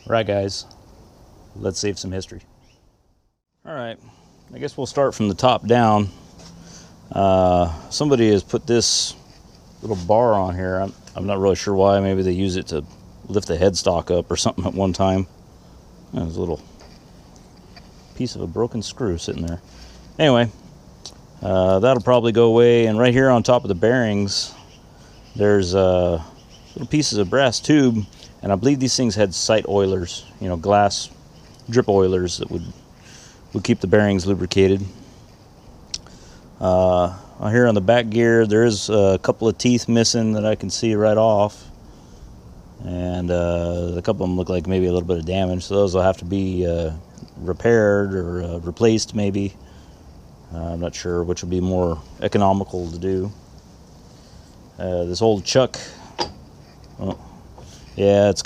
Right, guys, let's save some history. All right, I guess we'll start from the top down. Somebody has put this little bar on here. I'm not really sure why. Maybe they use it to lift the headstock up or something at one time. There's a little piece of a broken screw sitting there. Anyway, that'll probably go away. And right here on top of the bearings, there's little pieces of brass tube. And I believe these things had sight oilers, glass drip oilers that would keep the bearings lubricated. Here on the back gear, there is a couple of teeth missing that I can see right off. And a couple of them look like maybe a little bit of damage, so those will have to be repaired or replaced maybe. I'm not sure which will be more economical to do. This old chuck, well, yeah, it's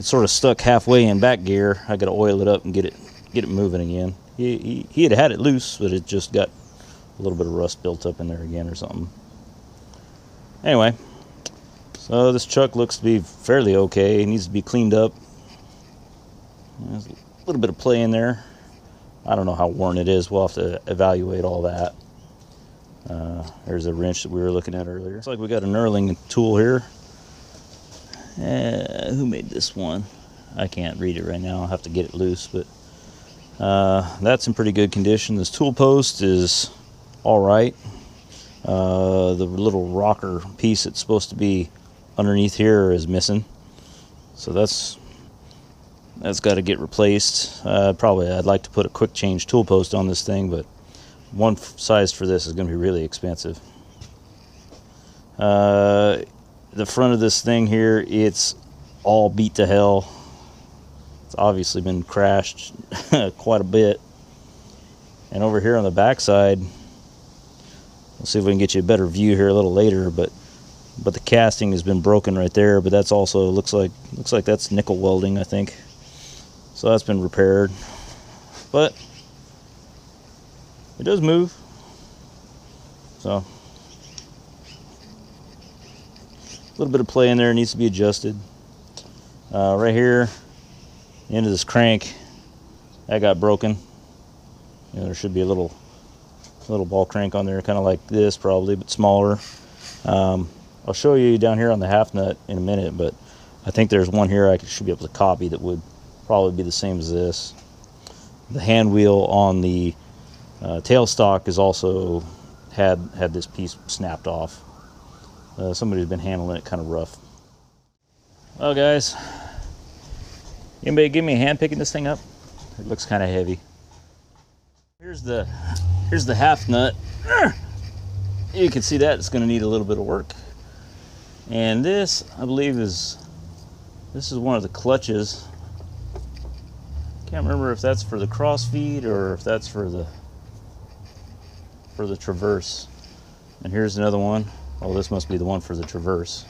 sort of stuck halfway in back gear. I got to oil it up and get it moving again. He had it loose, but it just got a little bit of rust built up in there again or something. Anyway, so this chuck looks to be fairly okay. It needs to be cleaned up. There's a little bit of play in there. I don't know how worn it is. We'll have to evaluate all that. There's a wrench that we were looking at earlier. Looks like we got an knurling tool here. Who made this one? I can't read it right now. I'll have to get it loose, but that's in pretty good condition. This tool post is all right. The little rocker piece that's supposed to be underneath here is missing, so that's got to get replaced. Probably I'd like to put a quick change tool post on this thing, but one size for this is going to be really expensive. The front of this thing here, it's all beat to hell. It's obviously been crashed quite a bit. And over here on the back side, we'll see if we can get you a better view here a little later, but the casting has been broken right there, but that's also looks like that's nickel welding, I think. So that's been repaired. But it does move. So a little bit of play in there, needs to be adjusted. Right here, the end of this crank, that got broken. There should be a little ball crank on there, kind of like this probably, but smaller. I'll show you down here on the half nut in a minute, but I think there's one here I should be able to copy that would probably be the same as this. The hand wheel on the tailstock is also had this piece snapped off. Somebody's been handling it kind of rough. Well, guys, anybody give me a hand picking this thing up? It looks kind of heavy. Here's the half nut. You can see that it's going to need a little bit of work. And this, I believe, this is one of the clutches. Can't remember if that's for the crossfeed or if that's for the traverse. And here's another one. Oh, this must be the one for the traverse.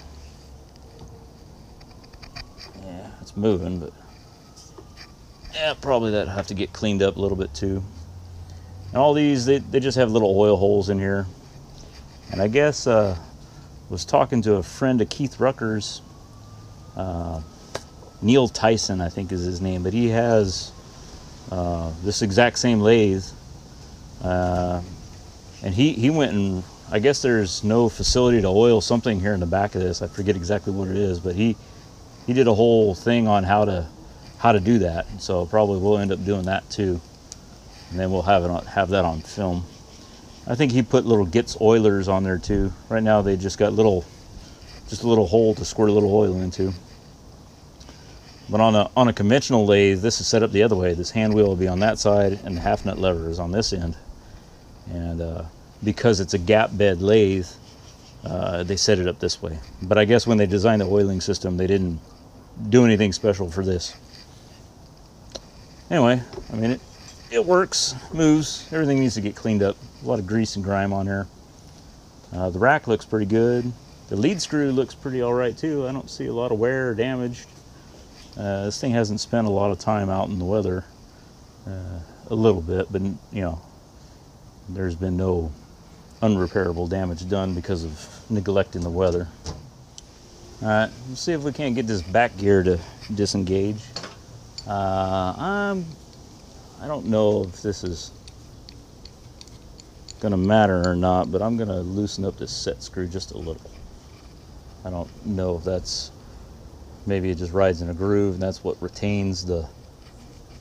Yeah, it's moving, but yeah, probably that'll have to get cleaned up a little bit too. And all these, they just have little oil holes in here. And I guess was talking to a friend of Keith Rucker's, Neil Tyson, I think is his name, but he has this exact same lathe. And he went and, I guess there's no facility to oil something here in the back of this. I forget exactly what it is, but he did a whole thing on how to do that. So probably we'll end up doing that too, and then we'll have that on film. I think he put little Gitz oilers on there too. Right now they just got a little hole to squirt a little oil into. But on a conventional lathe, this is set up the other way. This hand wheel will be on that side, and the half nut lever is on this end. And because it's a gap bed lathe, they set it up this way. But I guess when they designed the oiling system, they didn't do anything special for this. Anyway, I mean, it works, moves, everything needs to get cleaned up. A lot of grease and grime on here. The rack looks pretty good. The lead screw looks pretty all right too. I don't see a lot of wear or damage. This thing hasn't spent a lot of time out in the weather. A little bit, but there's been no unrepairable damage done because of neglecting the weather. All right, let's see if we can't get this back gear to disengage. I don't know if this is gonna matter or not, but I'm gonna loosen up this set screw just a little. I don't know if that's, maybe it just rides in a groove and that's what retains the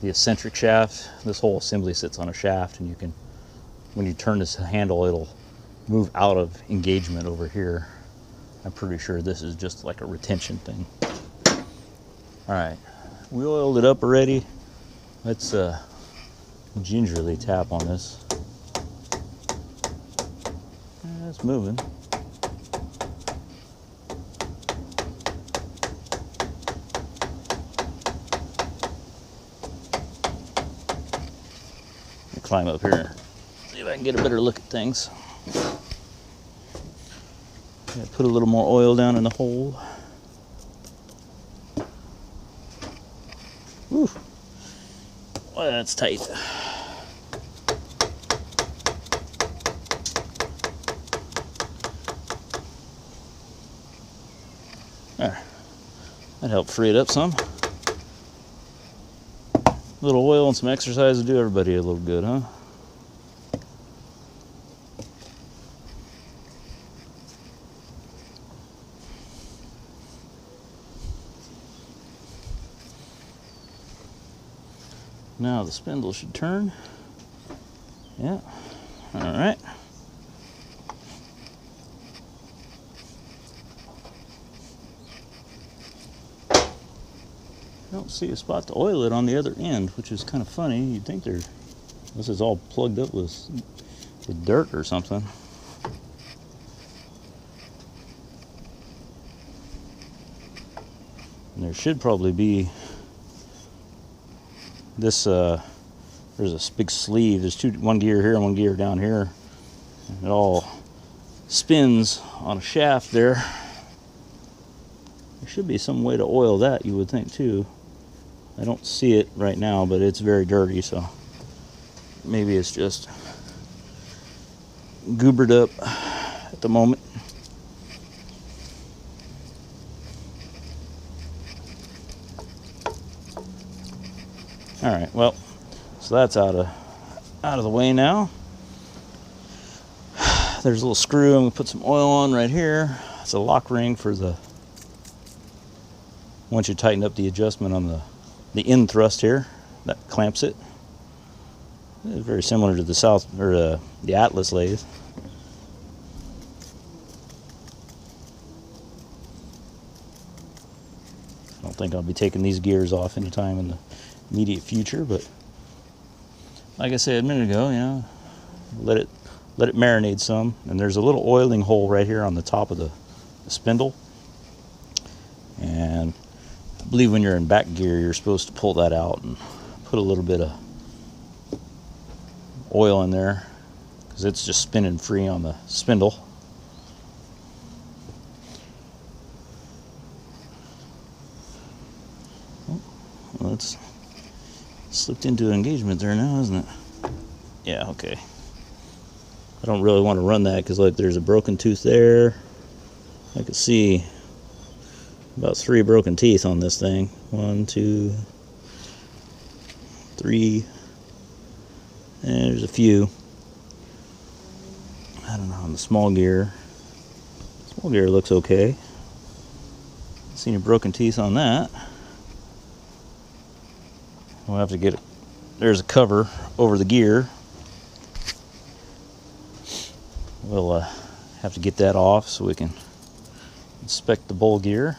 eccentric shaft. This whole assembly sits on a shaft, and you can, when you turn this handle, it'll move out of engagement over here. I'm pretty sure this is just like a retention thing. All right, we oiled it up already. Let's gingerly tap on this. Yeah, it's moving. Climb up here, see if I can get a better look at things. Put a little more oil down in the hole. Whew. Well, that's tight. There, that helped free it up some. A little oil and some exercise will do everybody a little good, huh? Now the spindle should turn. Yeah, all right. I don't see a spot to oil it on the other end, which is kind of funny. You'd think this is all plugged up with dirt or something. And there should probably be this, there's a big sleeve. There's one gear here and one gear down here. It all spins on a shaft there. There should be some way to oil that, you would think, too. I don't see it right now, but it's very dirty, so maybe it's just goobered up at the moment. All right, well, so that's out of the way now. There's a little screw. I'm gonna put some oil on right here. It's a lock ring for the, once you tighten up the adjustment on the end thrust here, that clamps it. It's very similar to the Atlas lathe. I don't think I'll be taking these gears off anytime in the immediate future, but like I said a minute ago, you know, let it marinate some. And there's a little oiling hole right here on the top of the spindle, and I believe when you're in back gear, you're supposed to pull that out and put a little bit of oil in there, because it's just spinning free on the spindle. Well, it's slipped into engagement there now, isn't it? Yeah, okay. I don't really want to run that because, like, there's a broken tooth there. I can see about 3 broken teeth on this thing. 1, 2, 3. And there's a few. I don't know, on the small gear. Small gear looks okay. See any broken teeth on that. We'll have to get it. There's a cover over the gear. We'll have to get that off so we can inspect the bowl gear.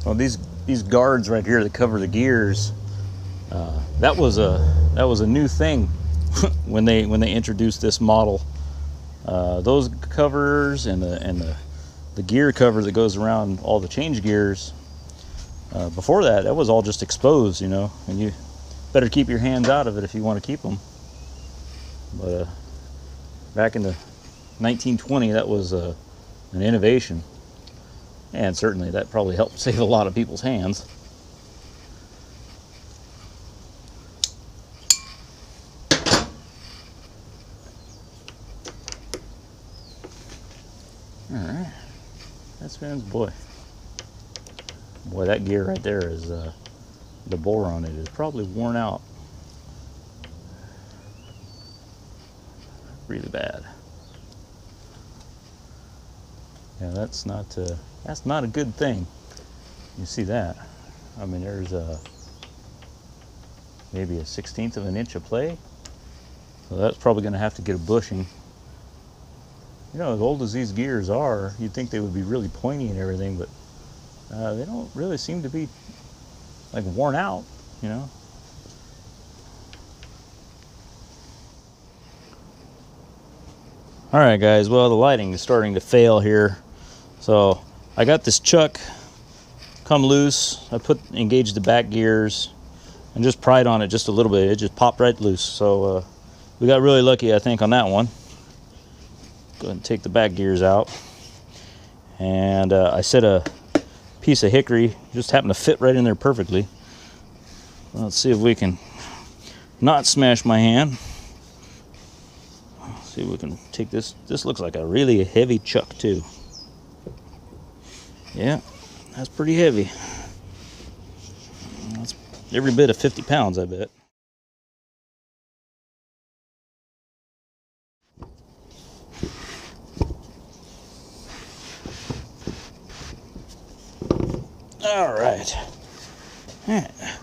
Well, these guards right here that cover the gears, that was a new thing when they introduced this model. Those covers and the gear cover that goes around all the change gears. Before that was all just exposed, you know, and you better keep your hands out of it if you want to keep them. But back in the 1920, that was an innovation, and certainly that probably helped save a lot of people's hands. All right, that spins, boy. Boy, that gear right there is, the bore on it is probably worn out really bad. Yeah, that's not a good thing. You see that? I mean, there's maybe a 1/16 of an inch of play. So that's probably going to have to get a bushing. You know, as old as these gears are, you'd think they would be really pointy and everything, but they don't really seem to be like worn out, you know. All right, guys. Well, the lighting is starting to fail here. So I got this chuck come loose. I engaged the back gears and just pried on it just a little bit. It just popped right loose. So we got really lucky, I think, on that one. Go ahead and take the back gears out. And I set a piece of hickory, just happened to fit right in there perfectly. Let's see if we can not smash my hand. See if we can take this. This looks like a really heavy chuck too. Yeah, that's pretty heavy. That's every bit of 50 pounds, I bet. All right.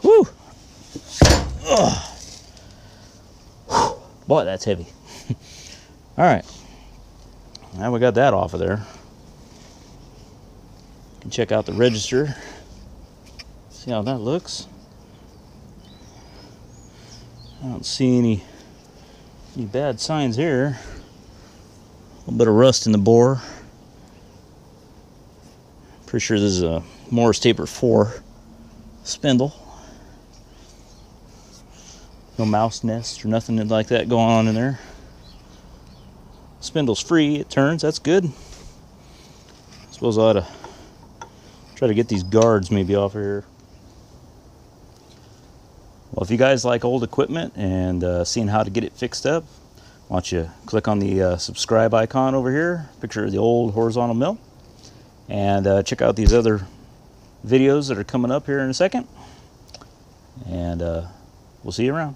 Woo! Ugh. Boy, that's heavy. All right. Now we got that off of there. You can check out the register. See how that looks. I don't see any bad signs here. A little bit of rust in the bore. Pretty sure this is a Morse Taper 4 spindle. No mouse nest or nothing like that going on in there. Spindle's free, it turns, that's good. I suppose I ought to try to get these guards maybe off of here. Well, if you guys like old equipment and seeing how to get it fixed up, why don't you click on the subscribe icon over here, picture of the old horizontal mill, and check out these other videos that are coming up here in a second. And we'll see you around.